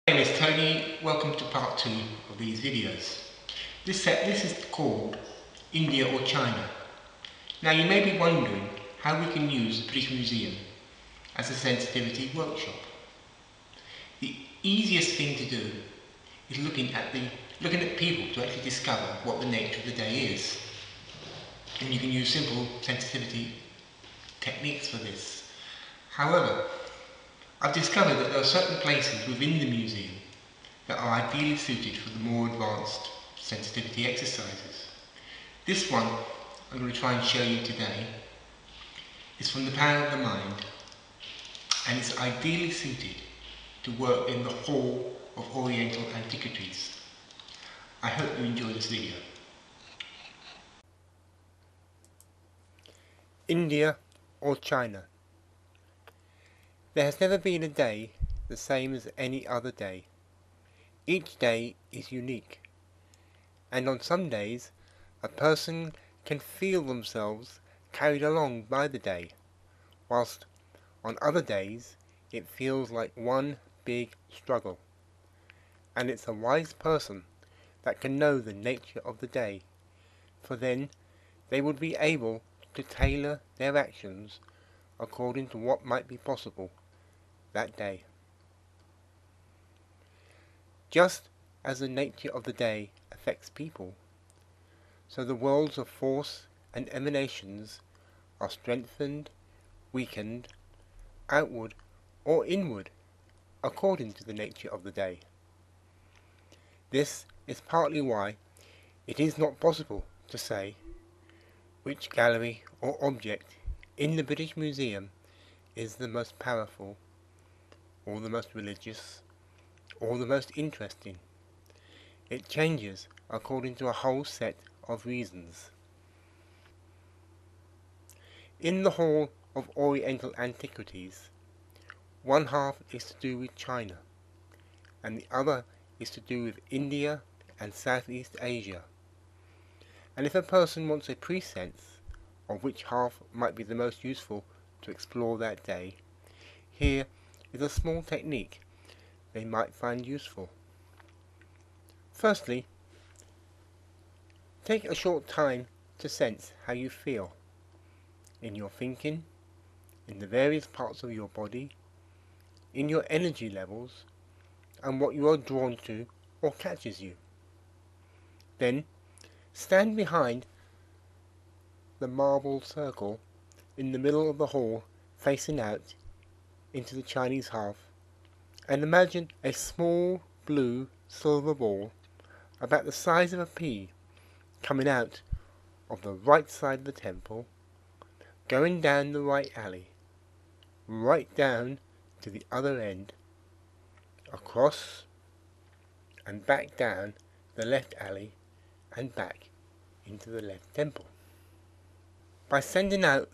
My name is Tony. Welcome to part 2 of these videos. This is called India or China. Now you may be wondering how we can use the British Museum as a sensitivity workshop. The easiest thing to do is looking at people to actually discover what the nature of the day is. And you can use simple sensitivity techniques for this. However, I've discovered that there are certain places within the museum that are ideally suited for the more advanced sensitivity exercises. This one I'm going to try and show you today is from the Power of the Mind, and it's ideally suited to work in the Hall of Oriental Antiquities. I hope you enjoy this video. India or China. There has never been a day the same as any other day. Each day is unique, and on some days a person can feel themselves carried along by the day, whilst on other days it feels like one big struggle. And it's a wise person that can know the nature of the day, for then they would be able to tailor their actions according to what might be possible that day. Just as the nature of the day affects people, so the worlds of force and emanations are strengthened, weakened, outward or inward, according to the nature of the day. This is partly why it is not possible to say which gallery or object in the British Museum is the most powerful, or the most religious, or the most interesting. It changes according to a whole set of reasons. In the Hall of Oriental Antiquities, one half is to do with China, and the other is to do with India and Southeast Asia. And if a person wants a presense of which half might be the most useful to explore that day, here is a small technique they might find useful. Firstly, take a short time to sense how you feel in your thinking, in the various parts of your body, in your energy levels, and what you are drawn to or catches you. Then, stand behind the marble circle in the middle of the hall facing out into the Chinese half, and imagine a small blue silver ball about the size of a pea coming out of the right side of the temple, going down the right alley, right down to the other end, across and back down the left alley and back into the left temple. By sending out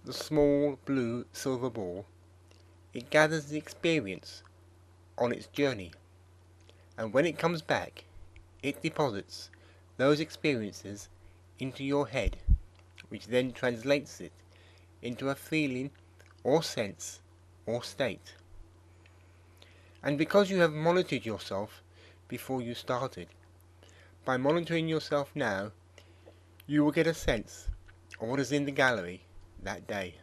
the small blue silver ball, it gathers the experience on its journey, and when it comes back, it deposits those experiences into your head, which then translates it into a feeling or sense or state. And because you have monitored yourself before you started, by monitoring yourself now, you will get a sense of what is in the gallery that day.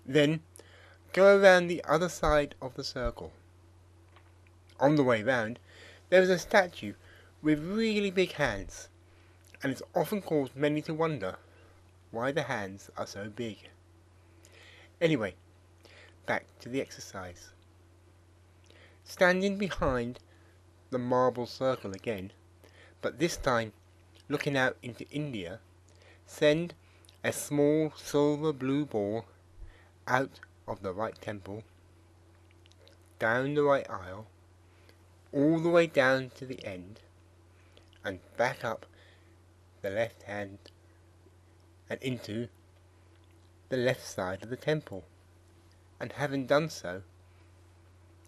Then go around the other side of the circle. On the way round, there is a statue with really big hands, and it's often caused many to wonder why the hands are so big. Anyway, back to the exercise. Standing behind the marble circle again, but this time looking out into India, send a small silver blue ball out of the right temple, down the right aisle, all the way down to the end, and back up the left hand and into the left side of the temple. And having done so,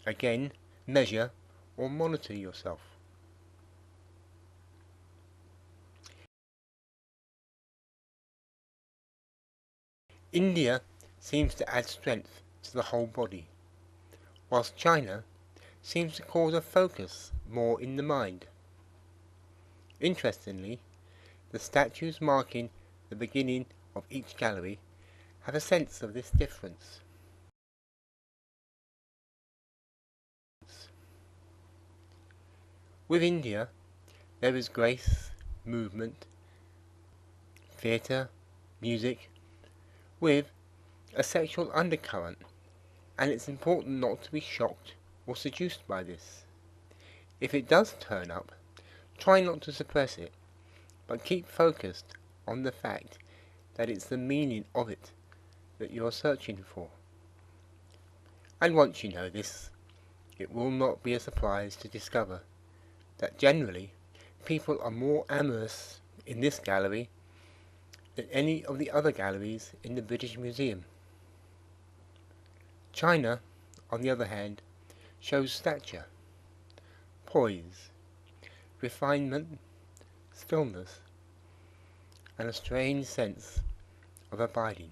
again measure or monitor yourself. India seems to add strength to the whole body. whilst China seems to cause a focus more in the mind. Interestingly, the statues marking the beginning of each gallery have a sense of this difference. With India, there is grace, movement, theatre, music, with a sexual undercurrent, and it's important not to be shocked or seduced by this. If it does turn up, try not to suppress it, but keep focused on the fact that it's the meaning of it that you're searching for. And once you know this, it will not be a surprise to discover that generally people are more amorous in this gallery than any of the other galleries in the British Museum. China, on the other hand, shows stature, poise, refinement, stillness, and a strange sense of abiding.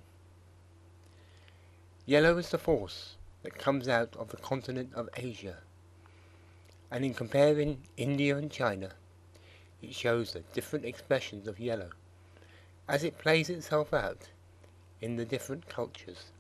Yellow is the force that comes out of the continent of Asia, and in comparing India and China, it shows the different expressions of yellow as it plays itself out in the different cultures.